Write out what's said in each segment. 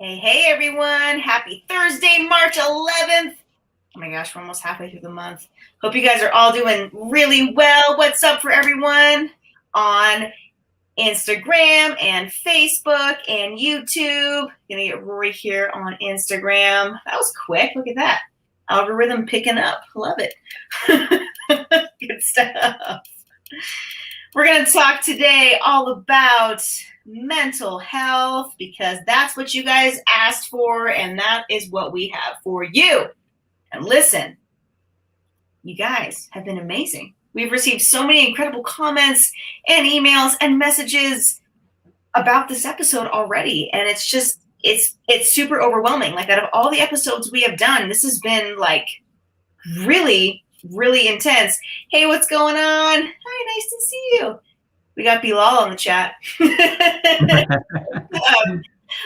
Hey, everyone. Happy Thursday, March 11th. Oh my gosh, we're almost halfway through the month. Hope you guys are all doing really well. What's up for everyone on Instagram and Facebook and YouTube? Gonna get Rory here on Instagram. That was quick. Look at that. Algorithm picking up. Love it. Good stuff. We're going to talk today all about mental health because that's what you guys asked for, and that is what we have for you. And listen, you guys have been amazing. We've received so many incredible comments and emails and messages about this episode already, and it's just it's super overwhelming. Like, out of all the episodes we have done, this has been like really intense. Hey, what's going on? Hi, nice to see you. We got Bilal on the chat.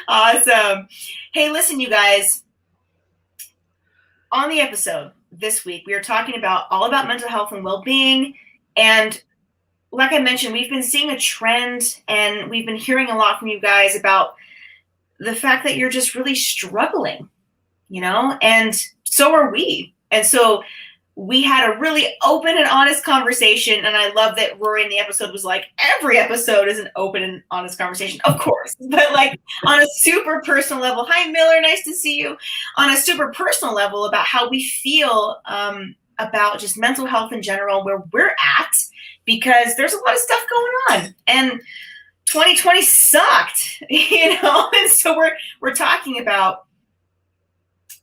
Awesome. Hey, listen, you guys. On the episode this week, we are talking all about mental health and well-being. And like I mentioned, we've been seeing a trend, and we've been hearing a lot from you guys about the fact that you're just really struggling, and so are we. And so we had a really open and honest conversation, and I love that Rory in the episode was like, every episode is an open and honest conversation, of course, but like on a super personal level. Hi, Miller, nice to see you. On a super personal level about how we feel about just mental health in general, where we're at, because there's a lot of stuff going on, and 2020 sucked, and so we're talking about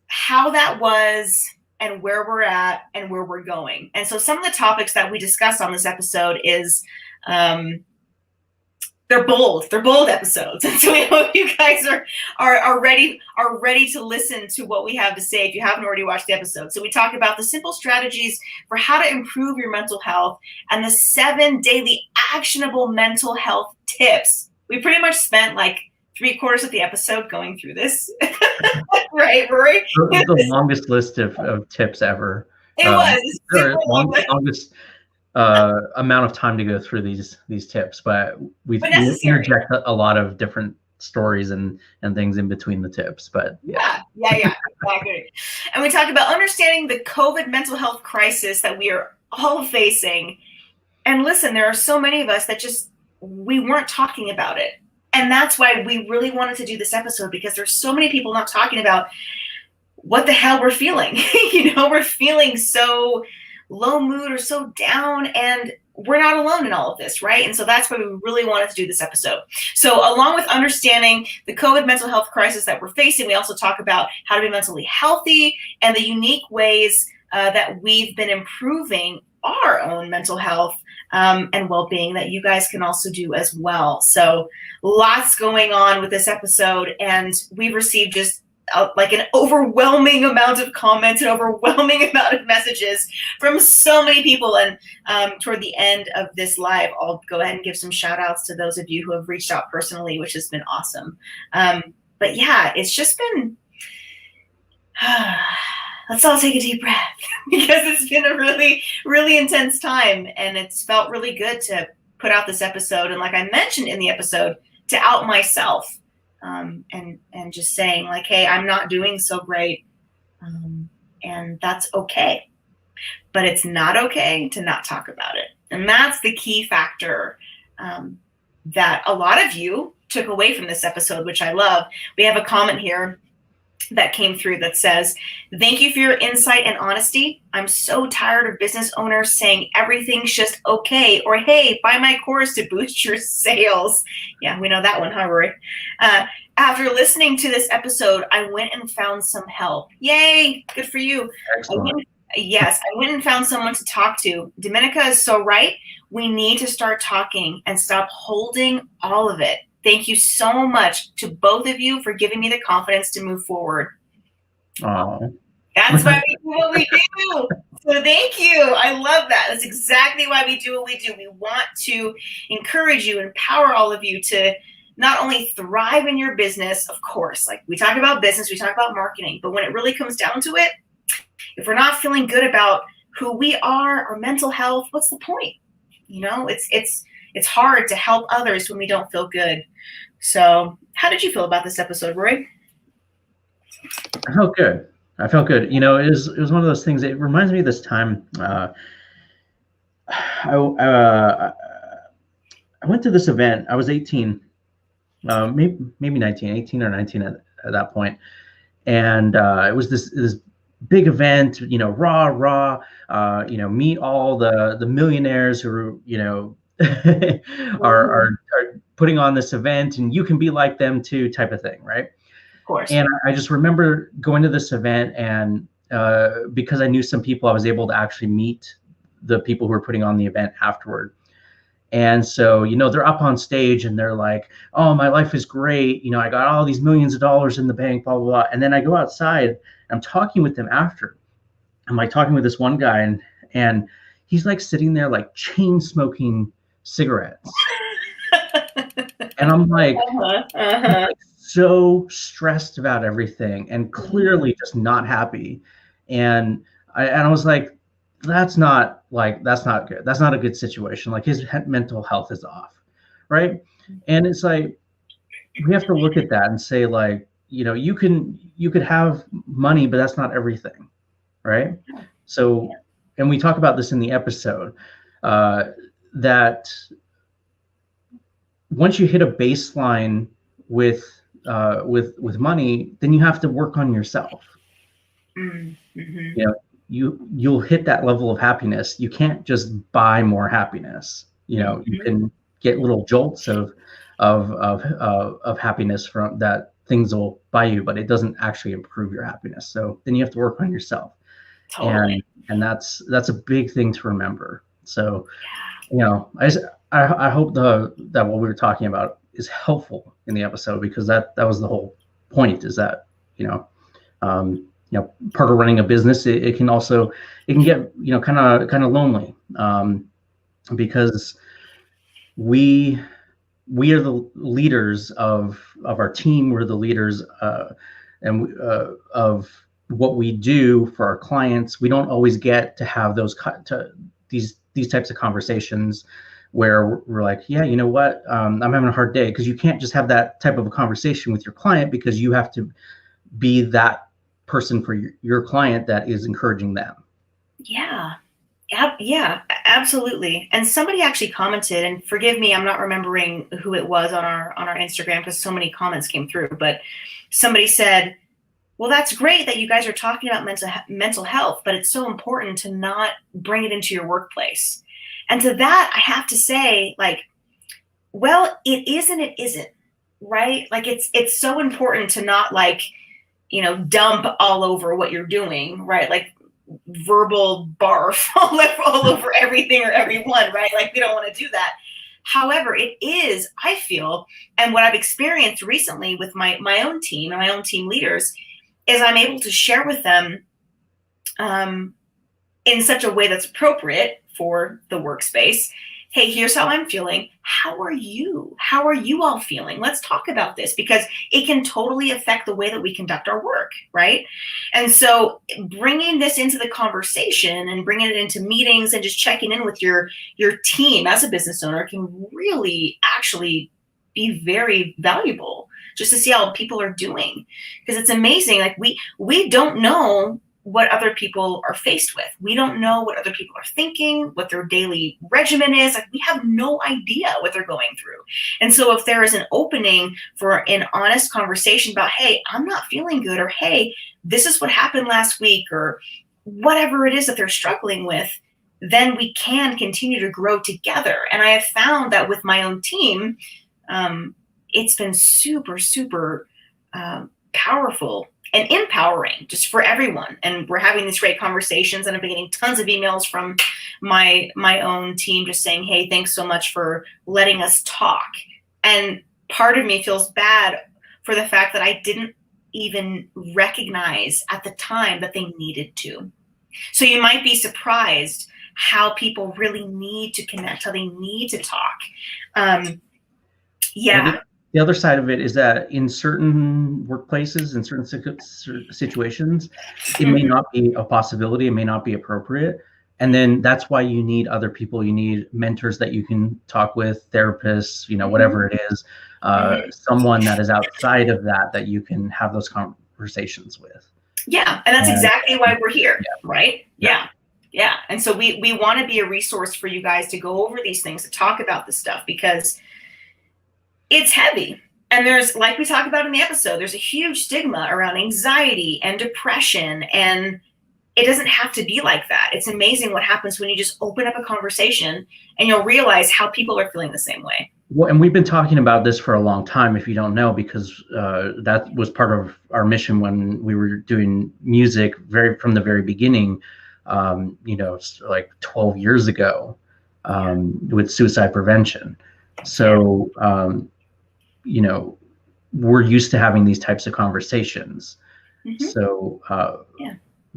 how that was, and where we're at, and where we're going. And so some of the topics that we discussed on this episode is, they're bold episodes. And so we hope you guys are ready to listen to what we have to say if you haven't already watched the episode. So we talk about the simple strategies for how to improve your mental health and the 7 daily actionable mental health tips. We pretty much spent like 3/4 of the episode going through this. Right, Rory? It was the longest list of tips ever. It was. Longest amount of time to go through these tips, but we interject a lot of different stories and things in between the tips. But yeah, exactly. And we talked about understanding the COVID mental health crisis that we are all facing. And listen, there are so many of us that we weren't talking about it. And that's why we really wanted to do this episode, because there's so many people not talking about what the hell we're feeling. We're feeling so low mood or so down, and we're not alone in all of this, right? And so that's why we really wanted to do this episode. So along with understanding the COVID mental health crisis that we're facing, we also talk about how to be mentally healthy and the unique ways that we've been improving our own mental health and well-being that you guys can also do as well. So lots going on with this episode, and we've received just like an overwhelming amount of comments, an overwhelming amount of messages from so many people. And toward the end of this live, I'll go ahead and give some shout outs to those of you who have reached out personally, which has been awesome. But yeah, it's just been, let's all take a deep breath, because it's been a really intense time, and it's felt really good to put out this episode. And like I mentioned in the episode, to out myself. And just saying like, hey, I'm not doing so great, and that's okay. But it's not okay to not talk about it. And that's the key factor that a lot of you took away from this episode, which I love. We have a comment here that came through that says, thank you for your insight and honesty. I'm so tired of business owners saying everything's just okay, or hey, buy my course to boost your sales. Yeah, we know that one, huh, Rory? After listening to this episode, I went and found some help. Yay, good for you. excellent. I went and found someone to talk to. Dominica is so right. We need to start talking and stop holding all of it. Thank you so much to both of you for giving me the confidence to move forward. Oh, that's why we do what we do. So thank you. I love that. That's exactly why we do what we do. We want to encourage you, empower all of you to not only thrive in your business, of course, like we talk about business, we talk about marketing, but when it really comes down to it, if we're not feeling good about who we are, our mental health, what's the point? It's hard to help others when we don't feel good. So how did you feel about this episode, Roy? I felt good. I felt good. You know, it was one of those things. It reminds me of this time. I went to this event. I was 18, maybe 19, 18 or 19 at that point. And it was this big event, you know, you know, meet all the millionaires who, you know, are putting on this event, and you can be like them too, type of thing, right? Of course. And I just remember going to this event, and because I knew some people, I was able to actually meet the people who were putting on the event afterward. And so, you know, they're up on stage and they're like, oh, my life is great. You know, I got all these millions of dollars in the bank, blah, blah, blah. And then I go outside and I'm talking with them after. I'm like talking with this one guy, and he's like sitting there like chain smoking cigarettes. And I'm like, so stressed about everything and clearly just not happy. And I was like, that's not good. That's not a good situation. Like, his mental health is off, right? And it's like, we have to look at that and say, like, you know, you could have money, but that's not everything, right? So, and we talk about this in the episode, that once you hit a baseline with money, then you have to work on yourself. You know, you'll hit that level of happiness. You can't just buy more happiness. You know, you can get little jolts of happiness from that, things will buy you, but it doesn't actually improve your happiness. So then you have to work on yourself. Totally. And that's a big thing to remember. So, you know, I hope that what we were talking about is helpful in the episode, because that was the whole point, is that, you know, part of running a business, it can get, you know, kind of lonely, because we are the leaders of our team. We're the leaders of what we do for our clients. We don't always get to have these types of conversations where we're like, yeah, you know what, I'm having a hard day, because you can't just have that type of a conversation with your client, because you have to be that person for your client that is encouraging them. Yeah, absolutely. And somebody actually commented, and forgive me, I'm not remembering who it was on our Instagram, because so many comments came through, but somebody said, well, that's great that you guys are talking about mental health, but it's so important to not bring it into your workplace. And to that, I have to say, like, well, it is and it isn't, right? Like, it's so important to not, like, you know, dump all over what you're doing, right? Like, verbal barf all over everything or everyone, right? Like, we don't want to do that. However, it is, I feel, and what I've experienced recently with my own team and my own team leaders, is I'm able to share with them in such a way that's appropriate for the workspace. Hey, here's how I'm feeling. How are you? How are you all feeling? Let's talk about this, because it can totally affect the way that we conduct our work, right? And so bringing this into the conversation and bringing it into meetings and just checking in with your team as a business owner can really actually be very valuable, just to see how people are doing. Because it's amazing. Like, we don't know what other people are faced with. We don't know what other people are thinking, what their daily regimen is. Like, we have no idea what they're going through. And so if there is an opening for an honest conversation about, hey, I'm not feeling good, or hey, this is what happened last week, or whatever it is that they're struggling with, then we can continue to grow together. And I have found that with my own team, it's been super, super powerful and empowering just for everyone. And we're having these great conversations, and I've been getting tons of emails from my own team just saying, hey, thanks so much for letting us talk. And part of me feels bad for the fact that I didn't even recognize at the time that they needed to. So you might be surprised how people really need to connect, how they need to talk. Yeah. The other side of it is that in certain workplaces, in certain situations, it may not be a possibility, it may not be appropriate. And then that's why you need other people. You need mentors that you can talk with, therapists, you know, whatever it is, someone that is outside of that you can have those conversations with. Yeah, and that's exactly why we're here, right? Yeah. Yeah. And so we want to be a resource for you guys to go over these things, to talk about this stuff, because it's heavy. And there's, like we talked about in the episode, there's a huge stigma around anxiety and depression, and it doesn't have to be like that. It's amazing what happens when you just open up a conversation and you'll realize how people are feeling the same way. Well, and we've been talking about this for a long time, if you don't know, because that was part of our mission when we were doing music from the very beginning, like 12 years ago, with suicide prevention. So, we're used to having these types of conversations. So,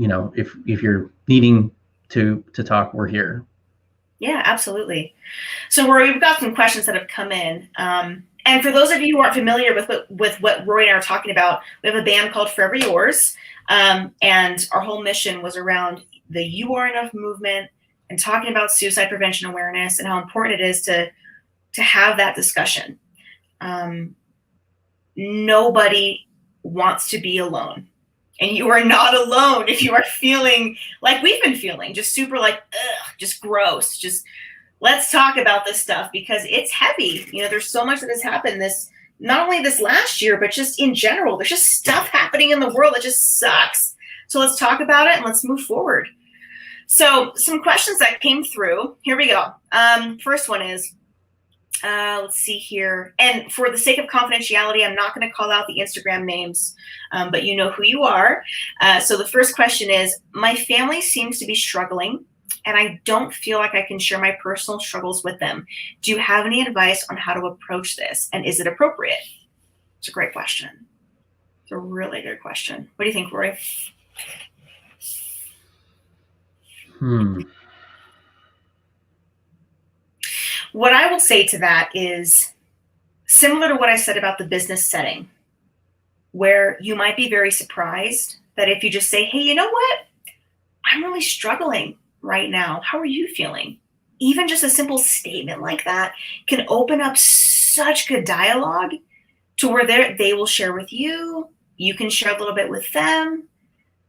if you're needing to talk, we're here. Yeah, absolutely. So Rory, we've got some questions that have come in. And for those of you who aren't familiar with what Rory and I are talking about, we have a band called Forever Yours. And our whole mission was around the You Are Enough movement and talking about suicide prevention awareness and how important it is to have that discussion. Nobody wants to be alone. And you are not alone if you are feeling like we've been feeling, just super like, ugh, just gross. Just let's talk about this stuff because it's heavy. There's so much that has happened not only this last year, but just in general. There's just stuff happening in the world that just sucks. So let's talk about it and let's move forward. So some questions that came through. Here we go. First one is, let's see here. And for the sake of confidentiality, I'm not going to call out the Instagram names, but you know who you are. So the first question is, my family seems to be struggling and I don't feel like I can share my personal struggles with them. Do you have any advice on how to approach this? And is it appropriate? It's a great question. It's a really good question. What do you think, Rory? What I will say to that is similar to what I said about the business setting, where you might be very surprised that if you just say, hey, you know what? I'm really struggling right now. How are you feeling? Even just a simple statement like that can open up such good dialogue to where they will share with you. You can share a little bit with them.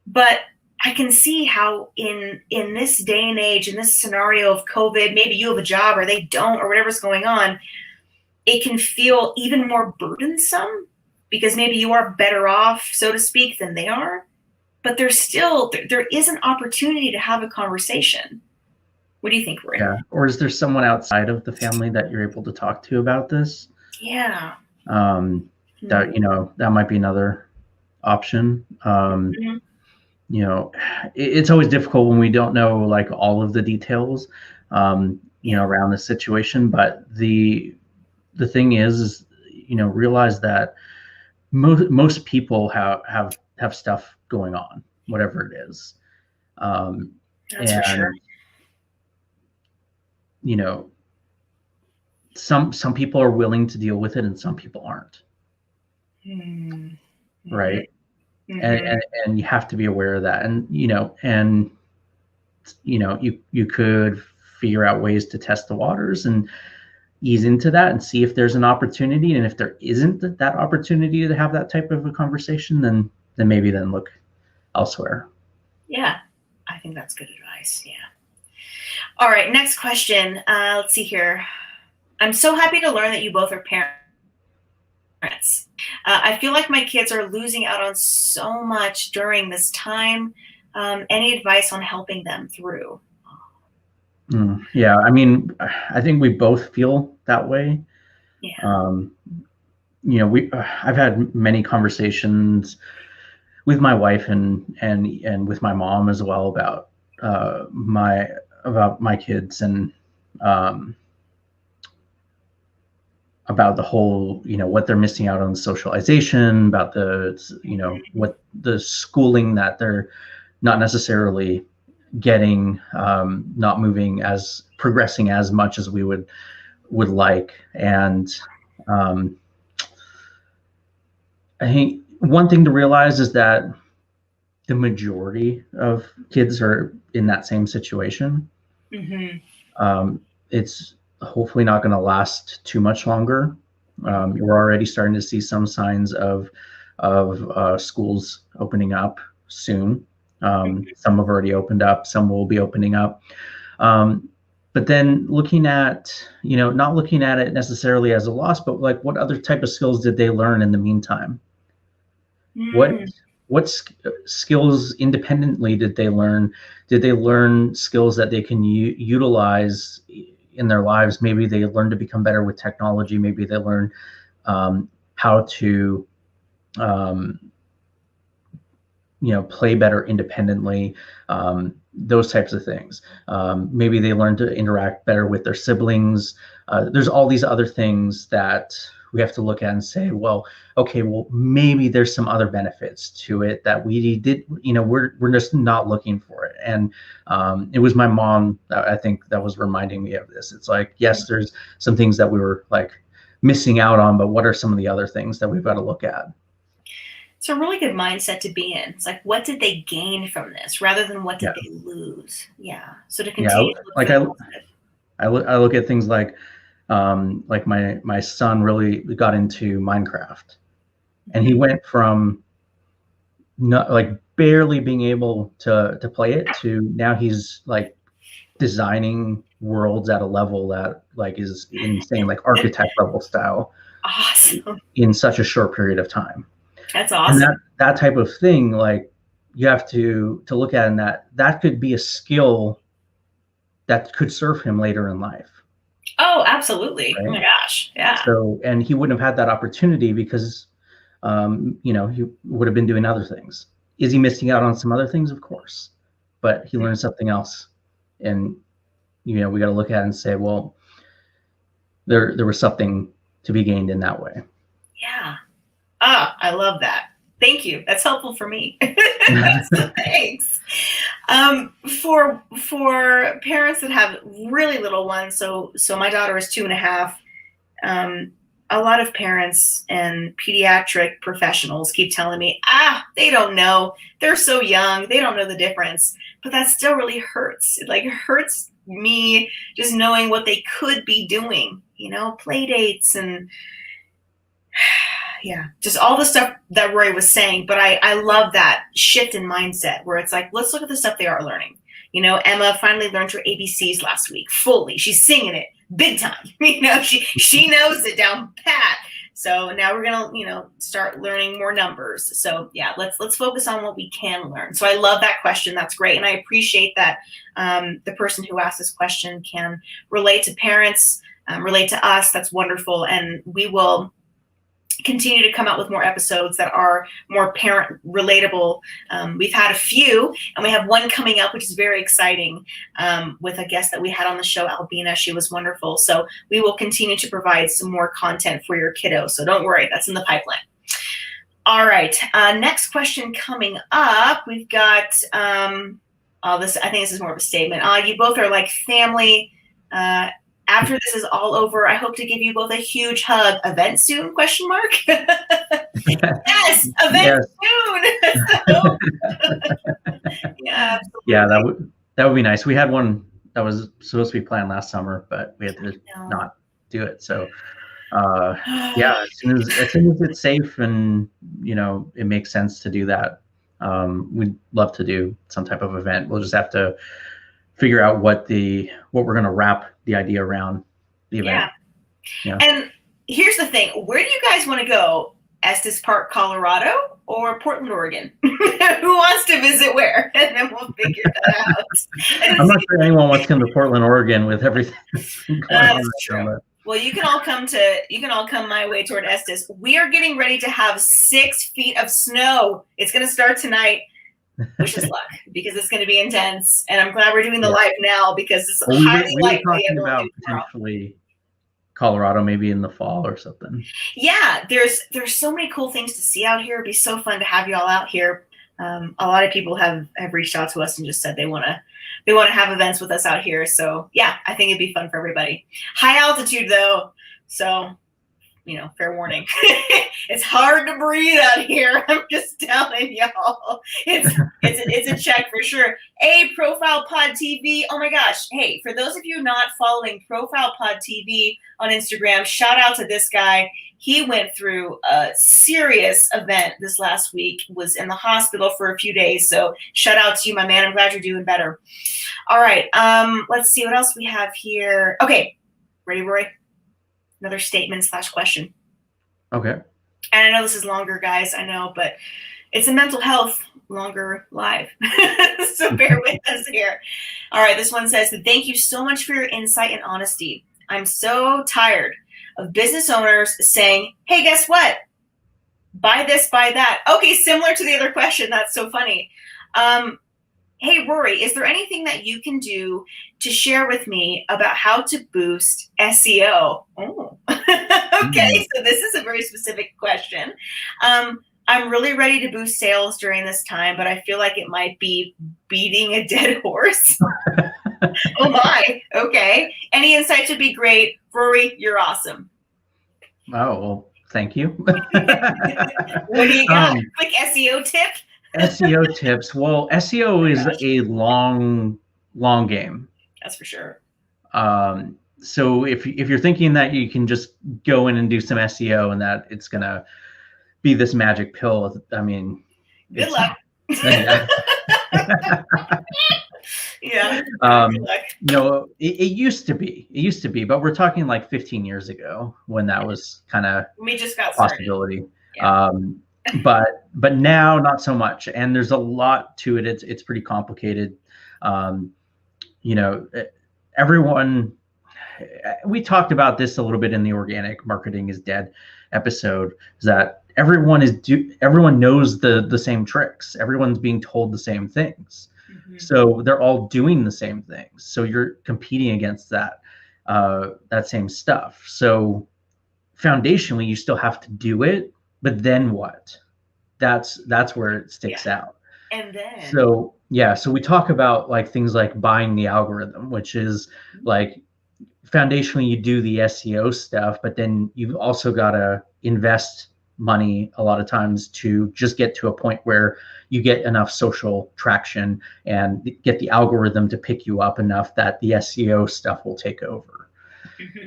But I can see how in this day and age, in this scenario of COVID, maybe you have a job or they don't or whatever's going on, it can feel even more burdensome because maybe you are better off, so to speak, than they are. But there is an opportunity to have a conversation. What do you think, Rory? Yeah. Or is there someone outside of the family that you're able to talk to about this? Yeah. That might be another option. It's always difficult when we don't know like all of the details, around the situation. But the thing is, realize that most people have stuff going on, whatever it is. That's for sure. Some people are willing to deal with it and some people aren't. Right. And you have to be aware of that. And, you could figure out ways to test the waters and ease into that and see if there's an opportunity. And if there isn't that opportunity to have that type of a conversation, then maybe look elsewhere. Yeah, I think that's good advice. Yeah. All right, next question. Let's see here. I'm so happy to learn that you both are parents. I feel like my kids are losing out on so much during this time. Any advice on helping them through? Yeah, I mean, I think we both feel that way. Yeah. I've had many conversations with my wife and with my mom as well about my kids and about the whole, what they're missing out on socialization, about the, what the schooling that they're not necessarily getting, not progressing as much as we would like. And I think one thing to realize is that the majority of kids are in that same situation. It's hopefully not going to last too much longer. We're already starting to see some signs of of schools opening up soon. Some have already opened up, some will be opening up. But then looking at, not looking at it necessarily as a loss, but like what other type of skills did they learn in the meantime? What skills independently did they learn? Did they learn skills that they can utilize in their lives? Maybe they learned to become better with technology. Maybe they learned how to play better independently, those types of things. Maybe they learn to interact better with their siblings. There's all these other things that we have to look at and say, well, okay, well, maybe there's some other benefits to it that we did, we're just not looking for it. And it was my mom, I think, that was reminding me of this. It's like, yes, there's some things that we were like missing out on, but what are some of the other things that we've got to look at? It's a really good mindset to be in. It's like, what did they gain from this rather than what did they lose? Yeah. So to continue to look I look at things like my son really got into Minecraft, and he went from not like barely being able to play it to now he's like designing worlds at a level that like is insane, like architect level style. Awesome. In such a short period of time. That's awesome. And that type of thing, like you have to look at, and that could be a skill that could serve him later in life. Oh, absolutely. Right? Oh my gosh. Yeah. So, and he wouldn't have had that opportunity because, he would have been doing other things. Is he missing out on some other things? Of course, but he learned something else. And, we got to look at it and say, well, there was something to be gained in that way. Yeah. I love that. Thank you. That's helpful for me. So thanks. For parents that have really little ones, so my daughter is 2.5. A lot of parents and pediatric professionals keep telling me, they don't know. They're so young. They don't know the difference. But that still really hurts. It hurts me just knowing what they could be doing, play dates and yeah, just all the stuff that Roy was saying. But I love that shift in mindset where it's like, let's look at the stuff they are learning. Emma finally learned her ABCs last week fully. She's singing it big time. She knows it down pat. So now we're gonna, start learning more numbers. So yeah, let's focus on what we can learn. So I love that question. That's great, and I appreciate that the person who asked this question can relate to parents, relate to us. That's wonderful, and we will continue to come out with more episodes that are more parent relatable. We've had a few, and we have one coming up, which is very exciting, with a guest that we had on the show, Albina. She was wonderful. So we will continue to provide some more content for your kiddo. So don't worry, that's in the pipeline. All right, next question coming up. We've got, I think this is more of a statement. You both are like family. After this is all over, I hope to give you both a huge hug. Event soon? ? Yes, event soon. Yeah, absolutely. Yeah, that would be nice. We had one that was supposed to be planned last summer, but we had to not do it. So, yeah, as soon as it's safe and it makes sense to do that, we'd love to do some type of event. We'll just have to figure out what we're going to wrap the idea around the event. Yeah. And here's the thing. Where do you guys want to go? Estes Park, Colorado, or Portland, Oregon? Who wants to visit where? And then we'll figure that out. I'm not sure anyone wants to come to Portland, Oregon with everything that's going on. That's true. Well, you can all come my way toward Estes. We are getting ready to have 6 feet of snow. It's going to start tonight. Wish us luck, because it's going to be intense, and I'm glad we're doing the live now because it's highly likely. We're talking about potentially Colorado, maybe in the fall or something. Yeah, there's so many cool things to see out here. It'd be so fun to have you all out here. A lot of people have reached out to us and just said they want to have events with us out here. So yeah, I think it'd be fun for everybody. High altitude though, so fair warning. It's hard to breathe out here. I'm just telling y'all. It's a check for sure. Hey, Profile Pod TV. Oh my gosh. Hey, for those of you not following Profile Pod TV on Instagram, shout out to this guy. He went through a serious event this last week, was in the hospital for a few days. So shout out to you, my man. I'm glad you're doing better. All right. Let's see what else we have here. Okay. Ready, Roy? Another statement / question. Okay. And I know this is longer, guys. I know, but it's a mental health longer live. So bear with us here. All right. This one says, thank you so much for your insight and honesty. I'm so tired of business owners saying, hey, guess what? Buy this, buy that. Okay, similar to the other question. That's so funny. Hey, Rory, is there anything that you can do to share with me about how to boost SEO? Oh, okay. So this is a very specific question. I'm really ready to boost sales during this time, but I feel like it might be beating a dead horse. Oh my. Okay. Any insights would be great. Rory, you're awesome. Oh, well, thank you. What do you got? Quick SEO tip? SEO tips. Well, SEO is a long game. That's for sure. So if you're thinking that you can just go in and do some SEO and that it's gonna be this magic pill, I mean, good luck. Yeah. You know, it used to be, but we're talking like 15 years ago when that was kind of we just got possibility. Yeah. But now not so much, and there's a lot to it. It's pretty complicated. You know, everyone. We talked about this a little bit in the Organic Marketing is Dead episode. Is that everyone knows the same tricks. Everyone's being told the same things. So they're all doing the same things. So you're competing against that same stuff. So foundationally, you still have to do it, but then what? That's where it sticks out. And then so we talk about like things like buying the algorithm, which is like foundationally you do the SEO stuff, but then you've also got to invest money a lot of times to just get to a point where you get enough social traction and get the algorithm to pick you up enough that the SEO stuff will take over.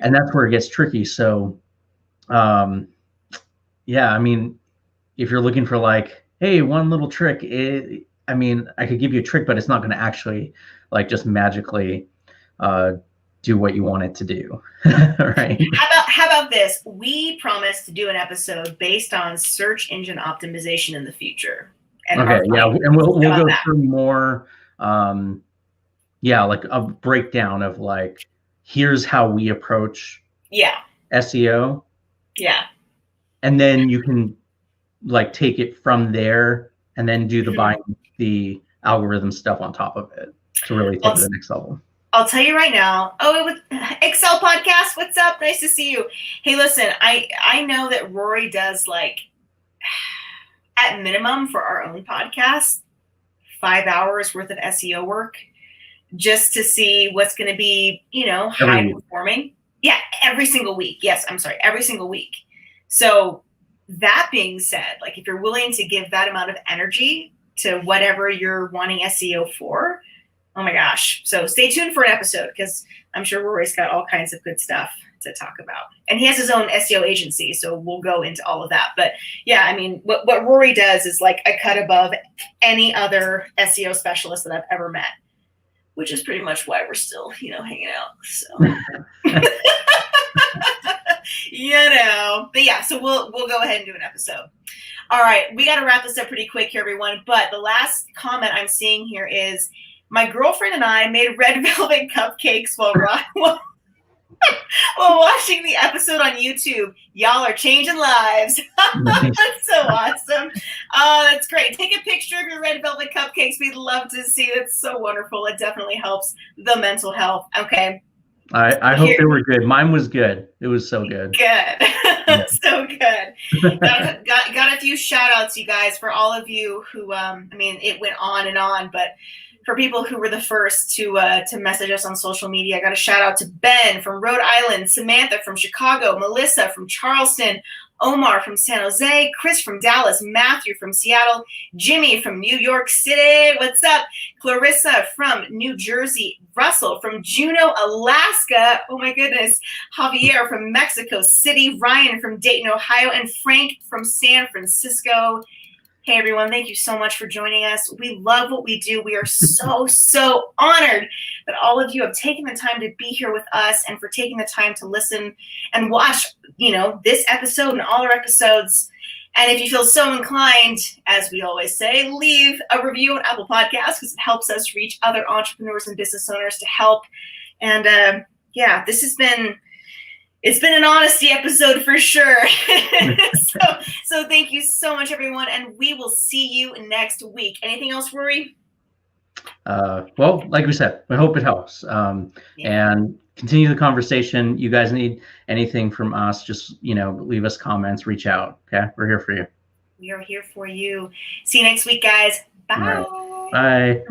And that's where it gets tricky. So I mean, if you're looking for like, hey, one little trick, I mean, I could give you a trick, but it's not going to actually like just magically do what you want it to do. Right? How about this? We promised to do an episode based on search engine optimization in the future. And and we'll go through more like a breakdown of like, here's how we approach SEO. Yeah. And then you can like take it from there and then do the algorithm stuff on top of it to really take it to the next level. I'll tell you right now. Oh, Excel podcast. What's up? Nice to see you. Hey, listen, I know that Rory does like at minimum for our own podcast, 5 hours worth of SEO work just to see what's going to be, high performing. Yeah. Every single week. Yes. I'm sorry. Every single week. So that being said, like if you're willing to give that amount of energy to whatever you're wanting SEO for, oh my gosh. So stay tuned for an episode because I'm sure Rory's got all kinds of good stuff to talk about. And he has his own SEO agency, so we'll go into all of that. But yeah, I mean, what Rory does is like a cut above any other SEO specialist that I've ever met, which is pretty much why we're still, hanging out. So, but yeah, so we'll go ahead and do an episode. All right. We got to wrap this up pretty quick here, everyone. But the last comment I'm seeing here is, my girlfriend and I made red velvet cupcakes while watching the episode on YouTube. Y'all are changing lives. That's so awesome. Oh, that's great. Take a picture of your red velvet cupcakes. We'd love to see it. It's so wonderful. It definitely helps the mental health. Okay. I hope they were good. Mine was good. It was so good. Good. So good. Got a few shout outs, you guys, for all of you who, it went on and on, but for people who were the first to message us on social media, I got a shout out to Ben from Rhode Island, Samantha from Chicago, Melissa from Charleston, Omar from San Jose, Chris from Dallas, Matthew from Seattle, Jimmy from New York City, what's up? Clarissa from New Jersey, Russell from Juneau, Alaska, oh my goodness, Javier from Mexico City, Ryan from Dayton, Ohio, and Frank from San Francisco. Hey everyone, thank you so much for joining us. We love what we do. We are so honored that all of you have taken the time to be here with us and for taking the time to listen and watch, this episode and all our episodes. And if you feel so inclined, as we always say, leave a review on Apple Podcasts because it helps us reach other entrepreneurs and business owners to help. And it's been an honesty episode for sure. so thank you so much, everyone, and we will see you next week. Anything else, Rory? Well, like we said, we hope it helps. And continue the conversation. You guys need anything from us, just, leave us comments, reach out. Okay, we're here for you. We are here for you. See you next week, guys. Bye. All right. Bye.